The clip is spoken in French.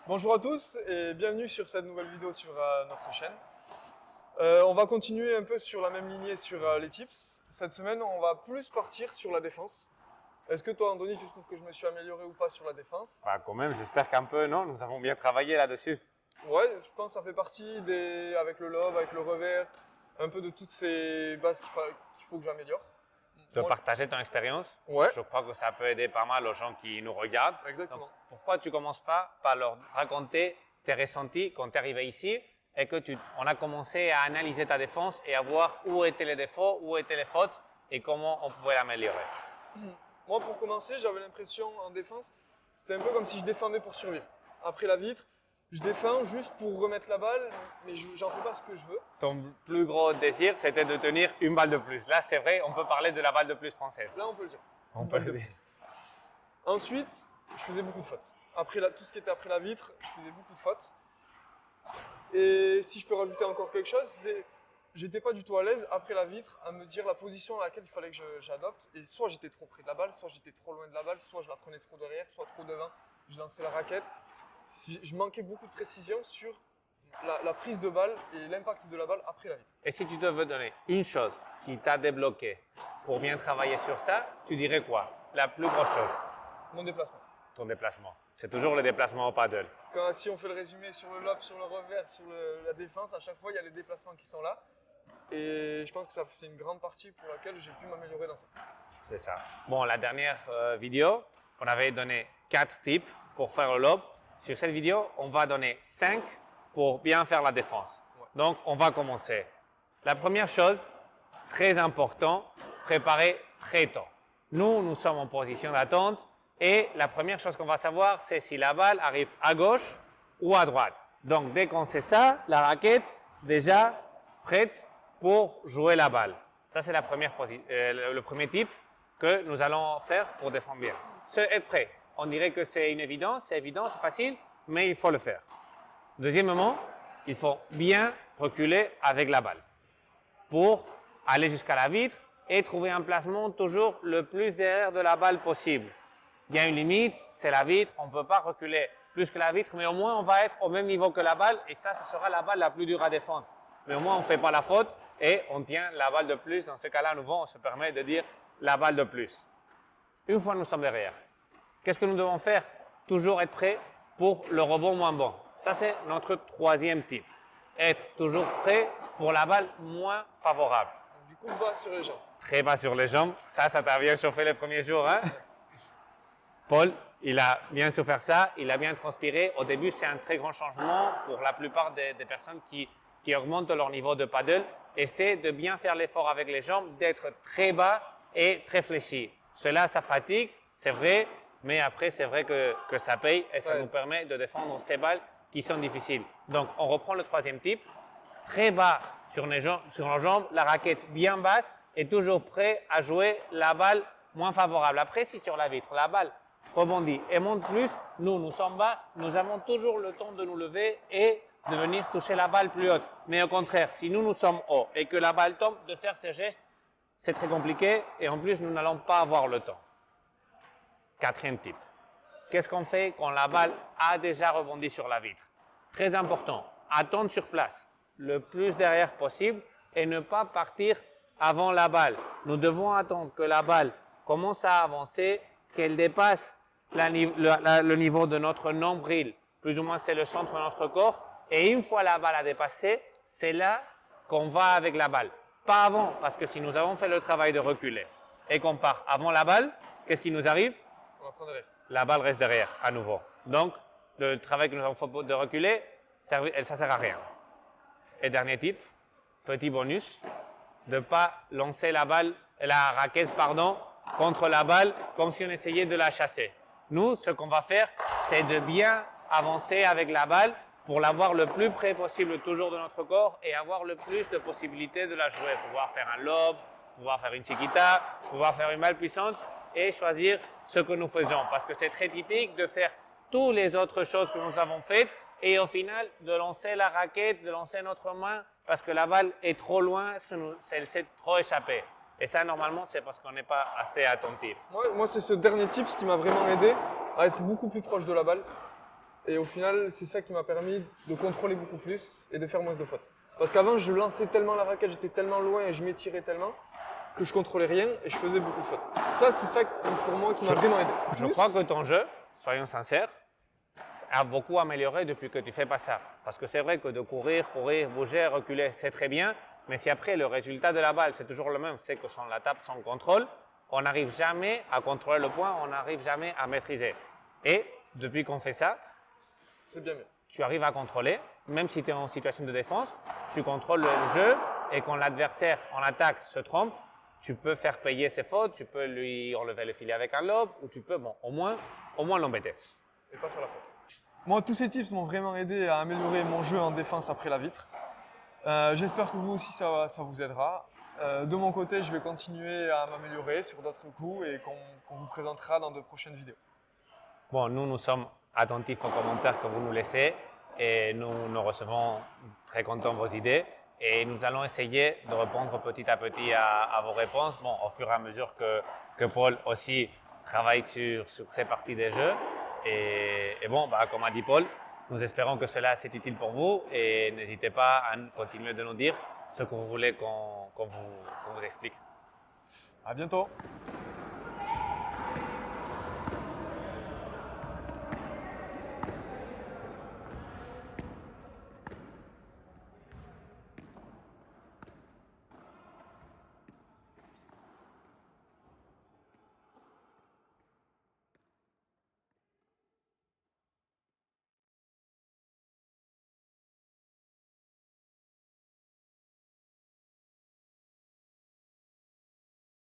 Bonjour à tous et bienvenue sur cette nouvelle vidéo sur notre chaîne. On va continuer un peu sur la même lignée sur les tips. Cette semaine, on va plus partir sur la défense. Est-ce que toi, Anthony, tu trouves que je me suis amélioré ou pas sur la défense? Bah, quand même, j'espère qu'un peu, non? Nous avons bien travaillé là-dessus. Ouais, je pense que ça fait partie avec le lob, avec le revers, un peu de toutes ces bases qu'il faut que j'améliore. De partager ton expérience. Ouais. Je crois que ça peut aider pas mal aux gens qui nous regardent. Exactement. Donc, pourquoi tu ne commences pas par leur raconter tes ressentis quand tu es arrivé ici et que on a commencé à analyser ta défense et à voir où étaient les défauts, où étaient les fautes et comment on pouvait l'améliorer. Moi, pour commencer, j'avais l'impression en défense, c'était un peu comme si je défendais pour survivre. Après la vitre, je défends juste pour remettre la balle, mais j'en fais pas ce que je veux. Ton plus gros désir, c'était de tenir une balle de plus. Là, c'est vrai, on peut parler de la balle de plus française. Là, on peut le dire. On peut le dire. Ensuite, je faisais beaucoup de fautes. Tout ce qui était après la vitre, je faisais beaucoup de fautes. Et si je peux rajouter encore quelque chose, c'est j'étais pas du tout à l'aise après la vitre à me dire la position à laquelle il fallait que j'adopte. Et soit j'étais trop près de la balle, soit j'étais trop loin de la balle, soit je la prenais trop derrière, soit trop devant, je lançais la raquette. Je manquais beaucoup de précision sur la prise de balle et l'impact de la balle après la vitre. Et si tu devais donner une chose qui t'a débloqué pour bien travailler sur ça, tu dirais quoi? La plus grosse chose? Mon déplacement. Ton déplacement. C'est toujours le déplacement au paddle. Si on fait le résumé sur le lob, sur le revers, sur la défense, à chaque fois il y a les déplacements qui sont là. Et je pense que c'est une grande partie pour laquelle j'ai pu m'améliorer dans ça. C'est ça. Bon, la dernière vidéo, on avait donné 4 tips pour faire le lob. Sur cette vidéo, on va donner 5 pour bien faire la défense. Ouais. Donc, on va commencer. La première chose, très important, préparer très tôt. Nous sommes en position d'attente et la première chose qu'on va savoir, c'est si la balle arrive à gauche ou à droite. Donc, dès qu'on sait ça, la raquette déjà prête pour jouer la balle. Ça, c'est le premier tip que nous allons faire pour défendre bien. C'est être prêt. On dirait que c'est une évidence, c'est évident, c'est facile, mais il faut le faire. Deuxièmement, il faut bien reculer avec la balle pour aller jusqu'à la vitre et trouver un placement toujours le plus derrière de la balle possible. Il y a une limite, c'est la vitre, on ne peut pas reculer plus que la vitre, mais au moins on va être au même niveau que la balle et ça, ce sera la balle la plus dure à défendre. Mais au moins on ne fait pas la faute et on tient la balle de plus. Dans ce cas-là, à nouveau, on se permet de dire la balle de plus. Une fois nous sommes derrière, qu'est-ce que nous devons faire? Toujours être prêt pour le rebond moins bon. Ça, c'est notre troisième type. Être toujours prêt pour la balle moins favorable. Donc, du coup, bas sur les jambes. Très bas sur les jambes. Ça t'a bien chauffé les premiers jours, hein? Paul, il a bien souffert ça, il a bien transpiré. Au début, c'est un très grand changement pour la plupart des personnes qui augmentent leur niveau de paddle. Essaie de bien faire l'effort avec les jambes, d'être très bas et très fléchi. Cela, ça fatigue, c'est vrai, mais après, c'est vrai que ça paye et ça nous permet de défendre ces balles qui sont difficiles. Donc, on reprend le troisième type. Très bas sur nos jambes, la raquette bien basse et toujours prêt à jouer la balle moins favorable. Après, si sur la vitre, la balle rebondit et monte plus, nous sommes bas, nous avons toujours le temps de nous lever et de venir toucher la balle plus haute. Mais au contraire, si nous sommes hauts et que la balle tombe, de faire ces gestes, c'est très compliqué et en plus, nous n'allons pas avoir le temps. Quatrième type. Qu'est-ce qu'on fait quand la balle a déjà rebondi sur la vitre? Très important, attendre sur place le plus derrière possible et ne pas partir avant la balle. Nous devons attendre que la balle commence à avancer, qu'elle dépasse le niveau de notre nombril, plus ou moins c'est le centre de notre corps. Et une fois la balle a dépassé, c'est là qu'on va avec la balle. Pas avant, parce que si nous avons fait le travail de reculer et qu'on part avant la balle, qu'est-ce qui nous arrive? On va prendre derrière. La balle reste derrière, à nouveau. Donc, le travail que nous avons fait de reculer, ça ne sert à rien. Et dernier type, petit bonus, de ne pas lancer la raquette, contre la balle comme si on essayait de la chasser. Nous, ce qu'on va faire, c'est de bien avancer avec la balle pour l'avoir le plus près possible toujours de notre corps et avoir le plus de possibilités de la jouer. Pouvoir faire un lob, pouvoir faire une chiquita, pouvoir faire une balle puissante et choisir ce que nous faisons. Parce que c'est très typique de faire toutes les autres choses que nous avons faites et au final de lancer la raquette, de lancer notre main parce que la balle est trop loin, elle s'est trop échappée. Et ça, normalement, c'est parce qu'on n'est pas assez attentif. Moi c'est ce dernier tip qui m'a vraiment aidé à être beaucoup plus proche de la balle. Et au final, c'est ça qui m'a permis de contrôler beaucoup plus et de faire moins de fautes. Parce qu'avant, je lançais tellement la raquette, j'étais tellement loin et je m'étirais tellement que je contrôlais rien et je faisais beaucoup de fautes. Ça, c'est ça pour moi qui m'a vraiment aidé. Je crois que ton jeu, soyons sincères, a beaucoup amélioré depuis que tu fais pas ça. Parce que c'est vrai que de courir, bouger, reculer, c'est très bien. Mais si après le résultat de la balle, c'est toujours le même, c'est que sans la tape, sans contrôle, on n'arrive jamais à contrôler le point, on n'arrive jamais à maîtriser. Et depuis qu'on fait ça, c'est bien mieux. Tu arrives à contrôler, même si tu es en situation de défense, tu contrôles le jeu et quand l'adversaire en attaque se trompe, tu peux faire payer ses fautes, tu peux lui enlever le filet avec un lob ou tu peux au moins l'embêter. Et pas faire la faute. Moi, tous ces tips m'ont vraiment aidé à améliorer mon jeu en défense après la vitre. J'espère que vous aussi, ça vous aidera. De mon côté, je vais continuer à m'améliorer sur d'autres coups et qu'on vous présentera dans de prochaines vidéos. Bon, nous sommes attentifs aux commentaires que vous nous laissez et nous recevons très contents vos idées et nous allons essayer de répondre petit à petit à vos réponses, bon, au fur et à mesure que Paul aussi travaille sur ces parties des jeux. Et bon, comme a dit Paul, nous espérons que cela c'est utile pour vous et n'hésitez pas à continuer de nous dire ce que vous voulez qu'on vous explique. À bientôt.